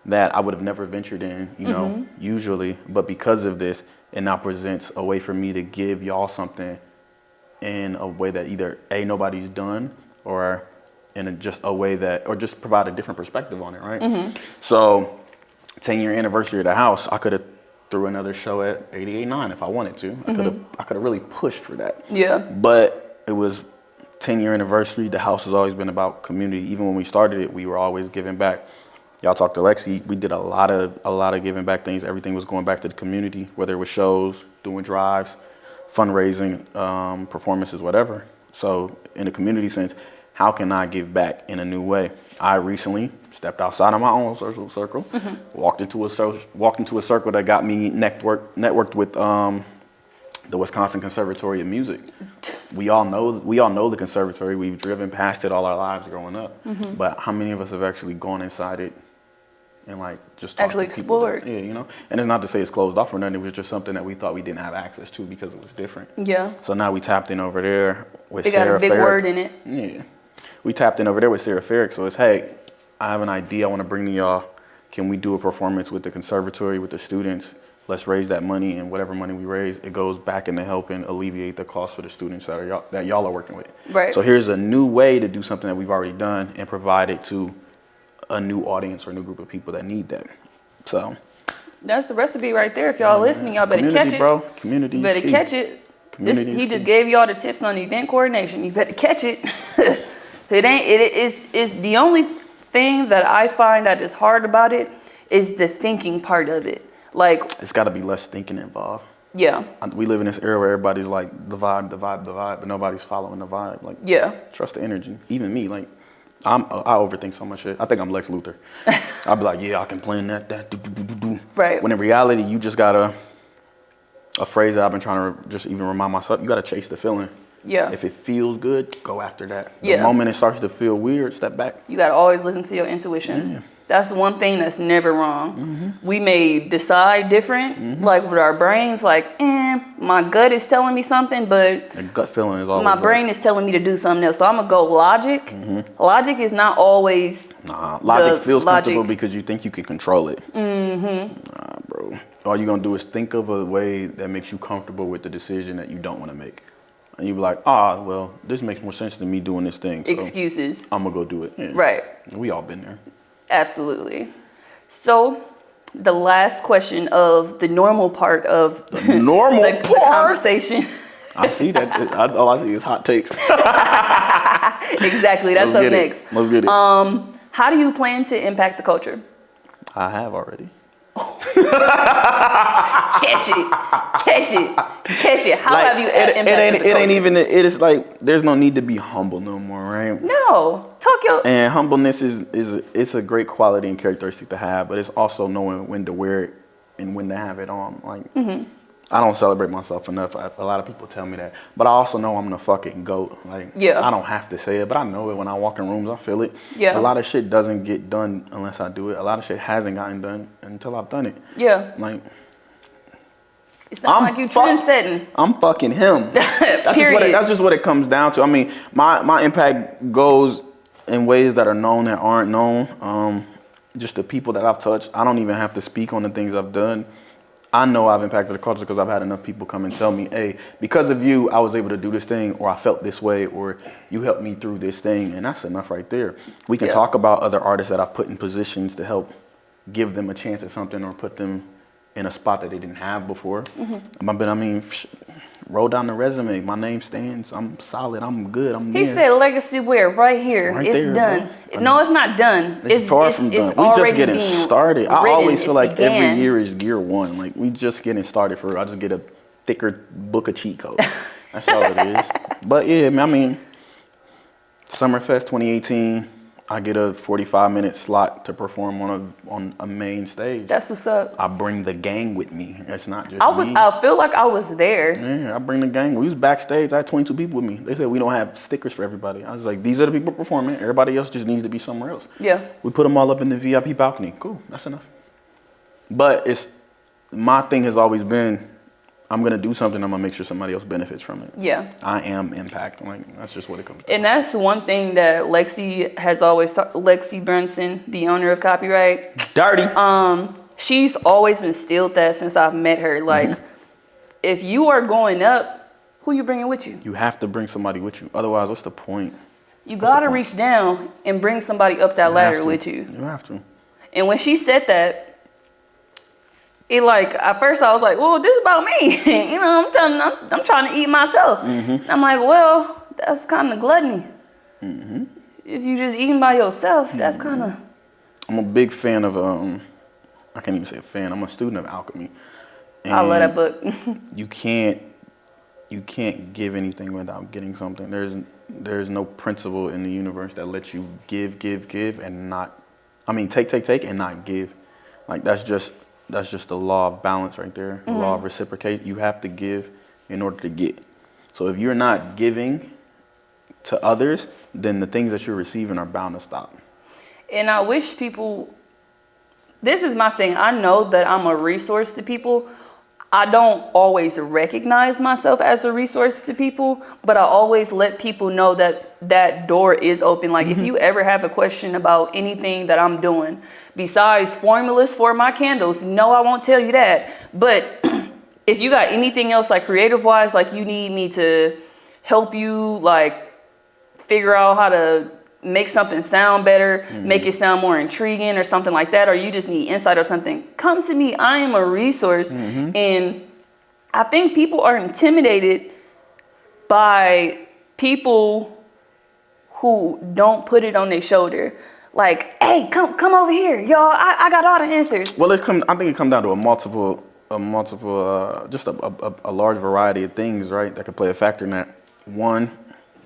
that I would have never ventured in, usually. But because of this, it now presents a way for me to give y'all something in a way that either A, nobody's done, or in just a way that, or just provide a different perspective on it, right? So 10-year anniversary of the house, I could have threw another show at 88.9 if I wanted to. I could have really pushed for that. Yeah. But it was 10-year anniversary. The house has always been about community. Even when we started it, we were always giving back. Y'all talked to Lexi. We did a lot of giving back things. Everything was going back to the community, whether it was shows, doing drives, fundraising, performances, whatever. So in a community sense, how can I give back in a new way? I recently stepped outside of my own social circle, walked into a circle that got me networked with the Wisconsin Conservatory of Music. We all know the conservatory. We've driven past it all our lives growing up. But how many of us have actually gone inside it and like just actually explored? Yeah, And it's not to say it's closed off or nothing. It was just something that we thought we didn't have access to because it was different. Yeah. So now we tapped in over there with They Sarah got a big Farrick. word in it. Yeah. We tapped in over there with Sarah Farrick. So it's, hey, I have an idea I want to bring to y'all. Can we do a performance with the conservatory, with the students? Let's raise that money, and whatever money we raise, it goes back into helping alleviate the cost for the students that y'all are working with. Right. So here's a new way to do something that we've already done and provide it to a new audience or a new group of people that need that. So that's the recipe right there. If y'all listening, y'all better catch it. Bro. Community, you better key. catch it. He just gave y'all the tips on event coordination. You better catch it. It's the only thing that I find that is hard about it is the thinking part of it. Like, it's got to be less thinking involved. Yeah. We live in this era where everybody's like the vibe, but nobody's following the vibe. Like, yeah. Trust the energy. Even me, like, I overthink so much shit. I think I'm Lex Luthor. I'll be like, yeah, I can plan that, do. Right. When in reality, you just gotta, a phrase that I've been trying to just even remind myself, you gotta chase the feeling. Yeah. If it feels good, go after that. The moment it starts to feel weird, step back. You gotta always listen to your intuition. Yeah. That's the one thing that's never wrong. We may decide different, like with our brains, like, time, my gut is telling me something, but a gut feeling is always my brain is telling me to do something else. So I'm gonna go logic. Logic is not always. Logic feels comfortable because you think you can control it. Nah, bro. All you're gonna do is think of a way that makes you comfortable with the decision that you don't want to make. And you be like, well, this makes more sense than me doing this thing. So Excuses. I'm gonna go do it. Yeah. Right. We all been there. Absolutely. So the last question of the normal part of the conversation. I see that. All I see is hot takes. Exactly. That's up next. Let's get it. How do you plan to impact the culture? I have already. Catch it. How have you impacted the culture? It ain't even. It is like there's no need to be humble no more, right? No, And humbleness is a great quality and characteristic to have, but it's also knowing when to wear it and when to have it on. Like I don't celebrate myself enough. A lot of people tell me that, but I also know I'm the fucking GOAT. Like I don't have to say it, but I know it when I walk in rooms. I feel it. Yeah. A lot of shit doesn't get done unless I do it. A lot of shit hasn't gotten done until I've done it. Yeah. Like. It's not like you trendsetting. I'm fucking him. That's just what it comes down to. I mean, my impact goes in ways that are known that aren't known. Just the people that I've touched. I don't even have to speak on the things I've done. I know I've impacted the culture because I've had enough people come and tell me, hey, because of you, I was able to do this thing, or I felt this way, or you helped me through this thing. And that's enough right there. We can talk about other artists that I've put in positions to help give them a chance at something or put them in a spot that they didn't have before. But I mean, roll down the resume. My name stands. I'm solid. I'm good. He said legacy wear right here. Right it's there, done. Bro. No, it's not done. It's far from done. We just getting started. I always feel like every year is year one. Like we just getting started for real. I just get a thicker book of cheat codes. That's all it is. But yeah, I mean, Summerfest 2018. I get a 45-minute slot to perform on a main stage. That's what's up. I bring the gang with me. It's not just me. I feel like I was there. Yeah, I bring the gang. We was backstage. I had 22 people with me. They said we don't have stickers for everybody. I was like, these are the people performing. Everybody else just needs to be somewhere else. Yeah. We put them all up in the VIP balcony. Cool. That's enough. But my thing has always been, I'm going to do something, I'm going to make sure somebody else benefits from it. Yeah. I am impact. Like, that's just what it comes down to. And that's one thing that Lexi has always Lexi Brunson, the owner of Copyright. Dirty. She's always instilled that since I've met her. Like, if you are going up, who you bringing with you? You have to bring somebody with you. Otherwise, what's the point? You got to reach down and bring somebody up that ladder with you. You have to. And when she said that, it like at first I was like, well, this is about me. You know, I'm trying to eat myself. I'm like, well, that's kind of gluttony. If you just eating by yourself, that's kind of. I'm a big fan of I can't even say a fan. I'm a student of alchemy. And I love that book. you can't give anything without getting something. There's no principle in the universe that lets you give and not. I mean, take and not give. Like that's just the law of balance right there. The law of reciprocate. You have to give in order to get. So if you're not giving to others, then the things that you're receiving are bound to stop. And I wish people, this is my thing. I know that I'm a resource to people. I don't always recognize myself as a resource to people, but I always let people know that that door is open. Like if you ever have a question about anything that I'm doing, besides formulas for my candles, no, I won't tell you that. But if you got anything else, like creative wise, like you need me to help you, like figure out how to make something sound better, make it sound more intriguing or something like that, or you just need insight or something, come to me. I am a resource. And I think people are intimidated by people who don't put it on their shoulder. Like, hey, come over here, y'all. I got all the answers. Well, I think it comes down to a multiple, just a large variety of things, right? That could play a factor in that. One,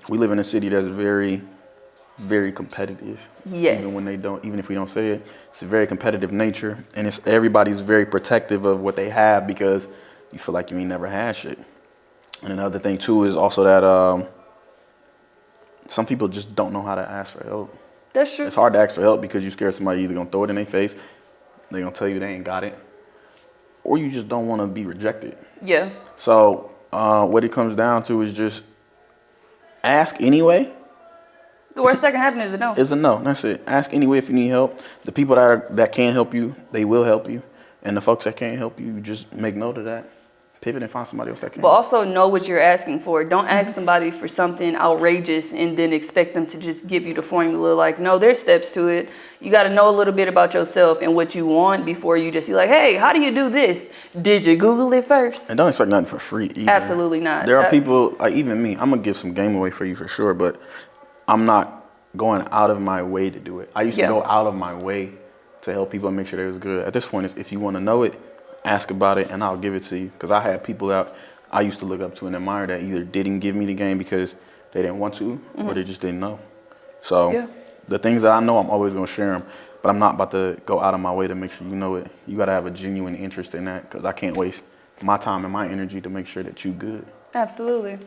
we live in a city that's very, very competitive. Yes. Even if we don't say it, it's a very competitive nature, and everybody's very protective of what they have because you feel like you ain't never had shit. And another thing too is also that some people just don't know how to ask for help. That's true. It's hard to ask for help because you're scared somebody either gonna throw it in their face, they're gonna tell you they ain't got it, or you just don't want to be rejected. Yeah. So what it comes down to is just ask anyway. The worst that can happen is a no. Is a no. That's it. Ask anyway if you need help. The people that can help you, they will help you. And the folks that can't help you, just make note of that. Pivot and find somebody else that can. But also know what you're asking for. Don't ask somebody for something outrageous and then expect them to just give you the formula. Like, no, there's steps to it. You got to know a little bit about yourself and what you want before you just be like, hey, how do you do this? Did you Google it first? And don't expect nothing for free either. Absolutely not. There are people, like even me, I'm going to give some game away for you for sure, but I'm not going out of my way to do it. I used to go out of my way to help people and make sure they was good. At this point, if you want to know it, ask about it and I'll give it to you. Because I had people that I used to look up to and admire that either didn't give me the game because they didn't want to or they just didn't know. So the things that I know, I'm always going to share them. But I'm not about to go out of my way to make sure you know it. You got to have a genuine interest in that because I can't waste my time and my energy to make sure that you good. Absolutely.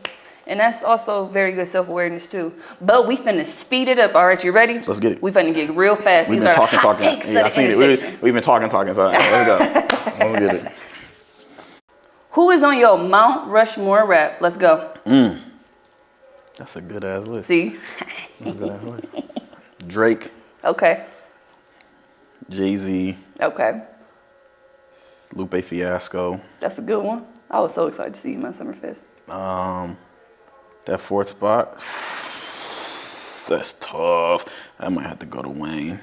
And that's also very good self-awareness too. But we finna speed it up. All right, you ready? Let's get it. We finna get real fast. We've These been are talking. Yeah, I seen it. We've been talking. So let's go. Let's get it. Who is on your Mount Rushmore rap? Let's go. That's a good ass list. See? That's a good ass list. Drake. Okay. Jay-Z. Okay. Lupe Fiasco. That's a good one. I was so excited to see you in my Summerfest. That fourth spot, that's tough. I might have to go to Wayne.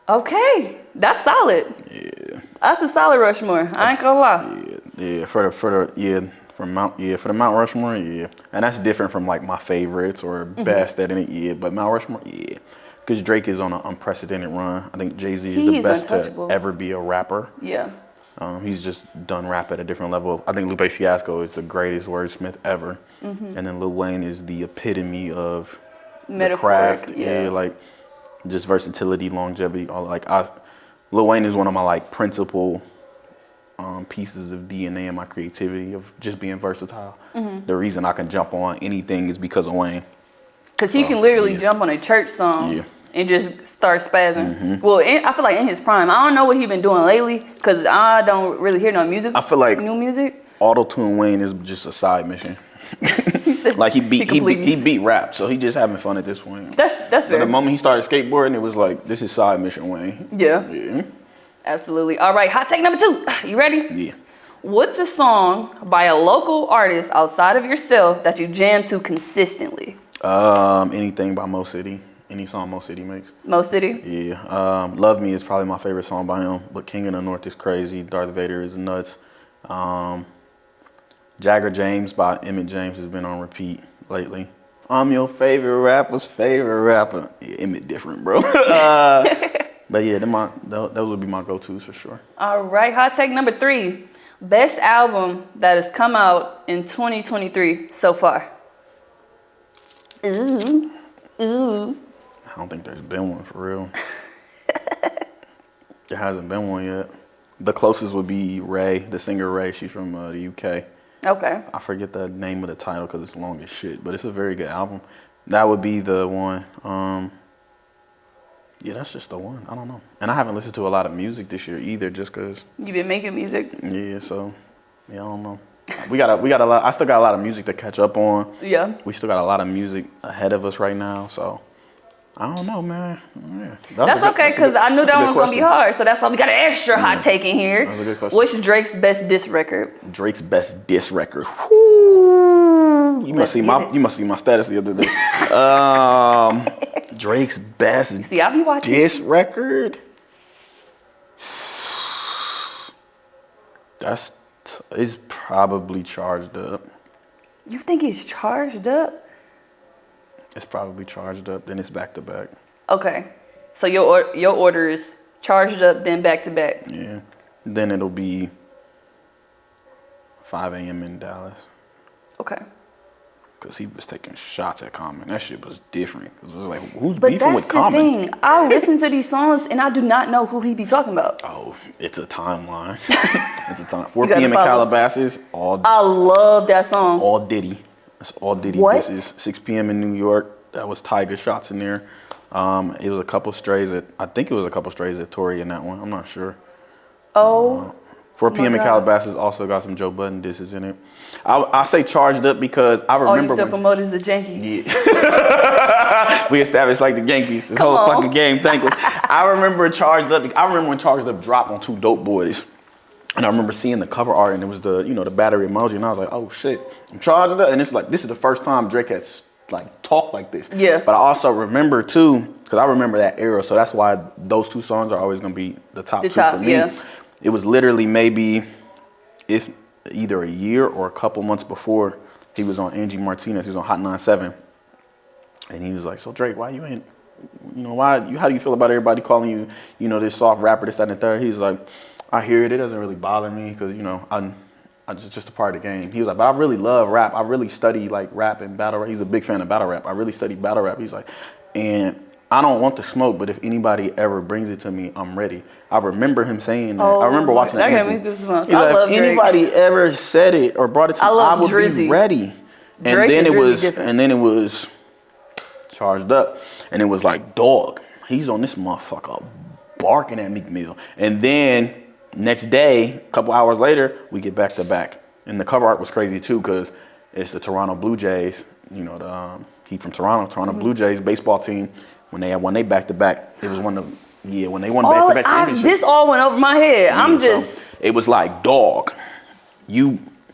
Okay, that's solid. Yeah. That's a solid Rushmore. I ain't gonna lie. Yeah. For the Mount Rushmore, yeah. And that's different from like my favorites or best at any. Yeah, but Mount Rushmore, yeah. Because Drake is on an unprecedented run. I think Jay-Z is the best to ever be a rapper. Yeah. He's just done rap at a different level. I think Lupe Fiasco is the greatest wordsmith ever. And then Lil Wayne is the epitome of the craft. Yeah, like just versatility, longevity. All Lil Wayne is one of my like principal pieces of DNA in my creativity of just being versatile. The reason I can jump on anything is because of Wayne. Because he can literally jump on a church song and just start spazzing. Well, I feel like in his prime. I don't know what he's been doing lately because I don't really hear no music. I feel like new music. Auto-tune Wayne is just a side mission. He said, like he beat rap, so he just having fun at this point. That's fair. The moment he started skateboarding, it was like, this is side mission Wayne. Yeah. Absolutely. All right, hot take number 2. You ready? Yeah. What's a song by a local artist outside of yourself that you jam to consistently? Anything by Mo City. Any song Mo City makes. Mo City? Yeah. Love Me is probably my favorite song by him, but King of the North is crazy. Darth Vader is nuts. Jagger James by Emmett James has been on repeat lately. I'm your favorite rapper's favorite rapper. Yeah, Emmett different, bro. But yeah, those would be my go-tos for sure. All right, hot take number 3. Best album that has come out in 2023 so far. Ooh. I don't think there's been one for real. There hasn't been one yet. The closest would be Ray, the singer Ray. She's from the UK. Okay. I forget the name of the title because it's long as shit, but it's a very good album. That would be the one. Yeah, that's just the one. I don't know. And I haven't listened to a lot of music this year either, just because. You've been making music? Yeah, so, yeah, I don't know. We got a lot. I still got a lot of music to catch up on. Yeah. We still got a lot of music ahead of us right now, so. I don't know, man. Yeah. That's okay, because I knew that one was going to be hard, so that's why we got an extra hot take in here. That's a good question. What's Drake's best diss record? Drake's best diss record. Woo. You must see my status the other day. Drake's best See, I'll be watching. diss record. It's probably Charged Up. You think he's charged up? It's probably Charged Up, then it's back to back. Okay. So your order is Charged Up, then back to back. Yeah. Then it'll be 5 a.m. in Dallas. Okay. Because he was taking shots at Common. That shit was different. It was like, who's But beefing that's with Common? the thing. I listen to these songs and I do not know who he be talking about. Oh, it's a timeline. It's a time. 4 You gotta p.m. in follow. Calabasas, I love that song. all Diddy. That's all Diddy. What? This is 6 p.m. in New York. That was Tiger shots in there. It was a couple strays at Tory in that one. I'm not sure. Oh. 4 p.m. in Calabasas also got some Joe Budden disses in it. I say charged up because I remember. Oh, you self-promoted as a Yankee. Yeah. We established like the Yankees. This whole fucking game thankless. I remember charged up. I remember when Charged Up dropped on 2 Dope Boys. And I remember seeing the cover art and it was the, the battery emoji. And I was like, oh shit, I'm charged up. And it's like, this is the first time Drake has like talked like this. Yeah. But I also remember too, because I remember that era. So that's why those 2 songs are always going to be the top 2 for me. Yeah. It was literally maybe if either a year or a couple months before he was on Angie Martinez. He was on Hot 97. And he was like, so Drake, why you ain't, how do you feel about everybody calling you, this soft rapper, this, that, and the third? He was like, I hear it. It doesn't really bother me because, I'm just a part of the game. He was like, but I really love rap. I really study like rap and battle rap. He's a big fan of battle rap. I really study battle rap. He's like, and I don't want the smoke, but if anybody ever brings it to me, I'm ready. I remember him saying that. I remember watching that interview. He's like, if anybody ever said it or brought it to me, I would be ready. And then it was Charged Up, and it was like, dog, he's on this motherfucker barking at Meek Mill. And then next day, a couple hours later, we get back to back. And the cover art was crazy too, because it's the Toronto Blue Jays, he from Toronto Blue Jays baseball team. When they won they back to back, it was when they won back to back championships. This all went over my head. So it was like, dog,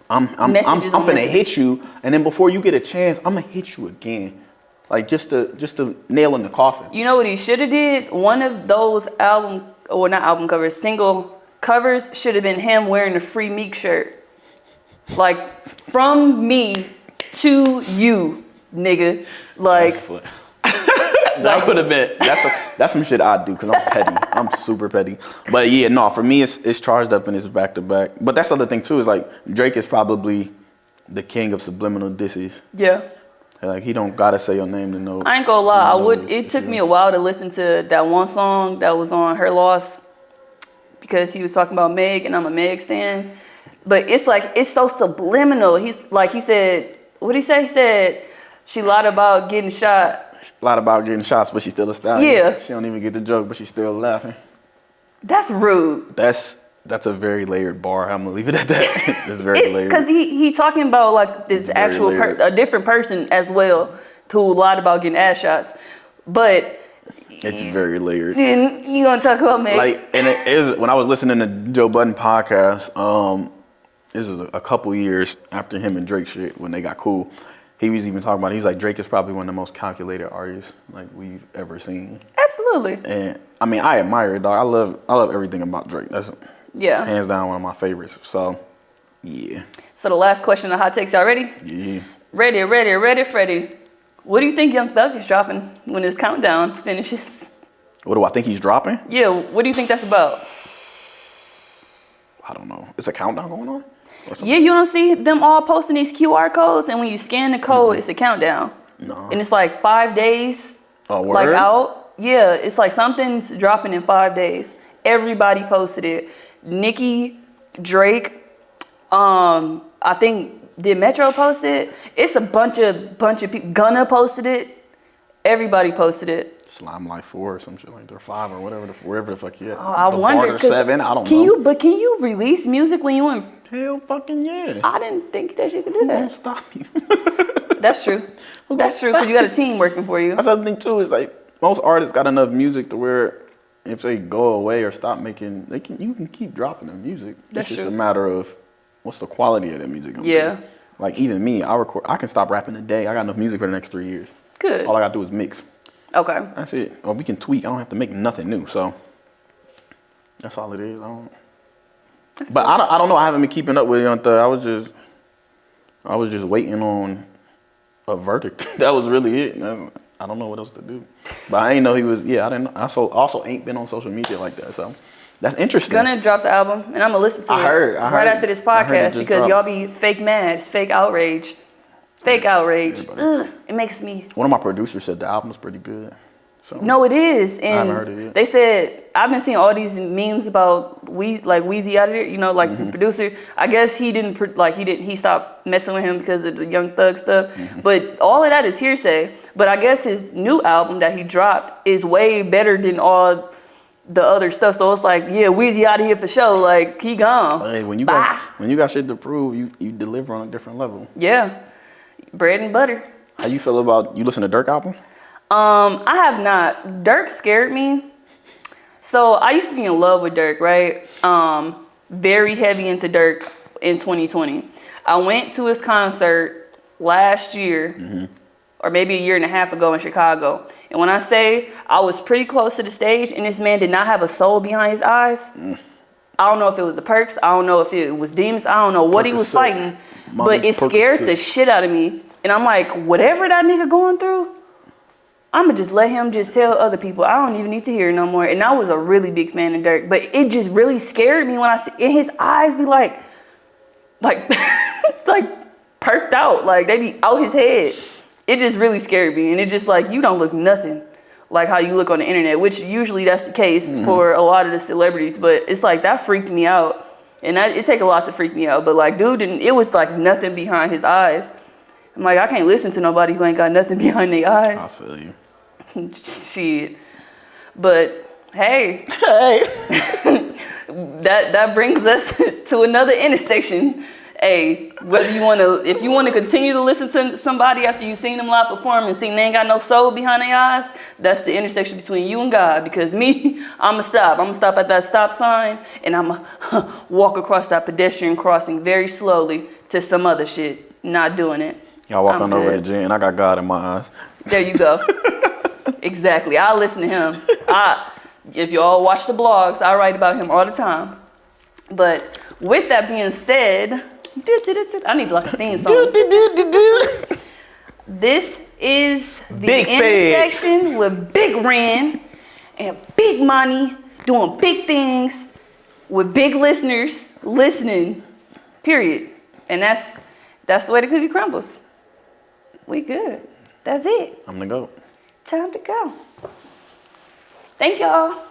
I'm gonna hit you, and then before you get a chance, I'm gonna hit you again. Like just to nail in the coffin. You know what he should have did? One of those single covers should have been him wearing a Free Meek shirt. Like, from me to you, nigga. Like, that would have been, that's some shit I'd do because I'm petty. I'm super petty. But yeah, no, for me it's Charged Up and it's back to back. But that's the other thing too, is like Drake is probably the king of subliminal disses. Yeah. Like, he don't gotta say your name to know. I ain't gonna lie, it took me a while to listen to that one song that was on Her Loss because he was talking about Meg and I'm a Meg stan. But it's like, it's so subliminal. He said, what'd he say? He said, she lied about getting shot. Lied about getting shots, but she's still a stallion. Yeah. She don't even get the joke, but she's still laughing. That's rude. That's a very layered bar. I'm gonna leave it at that. It's very layered. Because he talking about like this actual a different person as well who lied about getting ass shots, but it's very layered. You gonna talk about me? Like, and it is when I was listening to Joe Budden podcast. This is a couple years after him and Drake shit when they got cool. He was even talking about it. He's like, Drake is probably one of the most calculated artists like we've ever seen. Absolutely. And I mean, I admire it, dog. I love everything about Drake. That's hands down one of my favorites. So, yeah. So the last question of Hot Takes, y'all ready? Yeah. Ready, Freddie. What do you think Young Thug is dropping when his countdown finishes? What do I think he's dropping? Yeah, what do you think that's about? I don't know. Is a countdown going on? Yeah, you don't see them all posting these QR codes, and when you scan the code, it's a countdown. No. And it's like 5 days. Oh, word? Like out. Yeah, it's like something's dropping in 5 days. Everybody posted it. Nicki, Drake, I think, did Metro post it? It's a bunch of people. Gunna posted it. Everybody posted it. Slime Life 4 or some shit like that, or 5 or whatever, wherever the fuck you at. Oh, I wonder. 7, I don't know. Can you release music when you in? Hell fucking yeah. I didn't think that you could do that. Who won't stop you? That's true. That's true, because you got a team working for you. That's the other thing too, is like most artists got enough music to where if they go away or stop making, you can keep dropping their music. That's it's just true. a matter of what's the quality of that music gonna be. Like even me, I can stop rapping today. I got enough music for the next 3 years. Good. All I gotta do is mix. Okay. That's it. Or we can tweak. I don't have to make nothing new. So that's all it is. But I don't know. I haven't been keeping up with Young Thug. I was just waiting on a verdict. That was really it. I don't know what else to do. But I didn't know he was. Yeah, I didn't. I also ain't been on social media like that. So that's interesting. Gonna drop the album, and I'm gonna listen to it right after this podcast because y'all be fake mad. It's fake outrage. Fake outrage. Ugh, it makes me. One of my producers said the album's pretty good. So no, it is. And I haven't heard it yet. They said, I've been seeing all these memes about Weezy out here, this producer. I guess he stopped messing with him because of the Young Thug stuff. Mm-hmm. But all of that is hearsay. But I guess his new album that he dropped is way better than all the other stuff. So it's like, yeah, Weezy out of here for sure. Like, he gone. Hey, when you Bye. got shit to prove, you deliver on a different level. Yeah. Bread and butter. How you feel about, you listen to Dirk album? I have not. Dirk scared me. So I used to be in love with Dirk, right? Very heavy into Dirk in 2020. I went to his concert last year, or maybe a year and a half ago in Chicago. And when I say I was pretty close to the stage and this man did not have a soul behind his eyes, I don't know if it was the perks, I don't know if it was demons, I don't know what he was fighting, but it scared the shit out of me. And I'm like, whatever that nigga going through, I'ma just let him just tell other people. I don't even need to hear it no more. And I was a really big fan of Dirk, but it just really scared me when I see in his eyes be like perked out, like they be out his head. It just really scared me, and it just like, you don't look nothing like how you look on the internet, which usually that's the case for a lot of the celebrities, but it's like that freaked me out, and it take a lot to freak me out. But like, dude, it was like nothing behind his eyes. I'm like, I can't listen to nobody who ain't got nothing behind their eyes. I feel you. Shit. But hey, that brings us to another intersection. Hey, if you wanna continue to listen to somebody after you've seen them live perform and seen they ain't got no soul behind their eyes, that's the intersection between you and God. Because me, I'ma stop at that stop sign, and I'ma walk across that pedestrian crossing very slowly to some other shit. Not doing it. Y'all walk on over to Jen. I got God in my eyes. There you go. Exactly. I listen to him. If you all watch the blogs, I write about him all the time. But with that being said, I need like a theme song. This is the Big intersection with Big Ren and Big Money doing big things with big listeners listening, period. And that's the way the cookie crumbles. We good. That's it. I'm gonna go. Time to go. Thank y'all.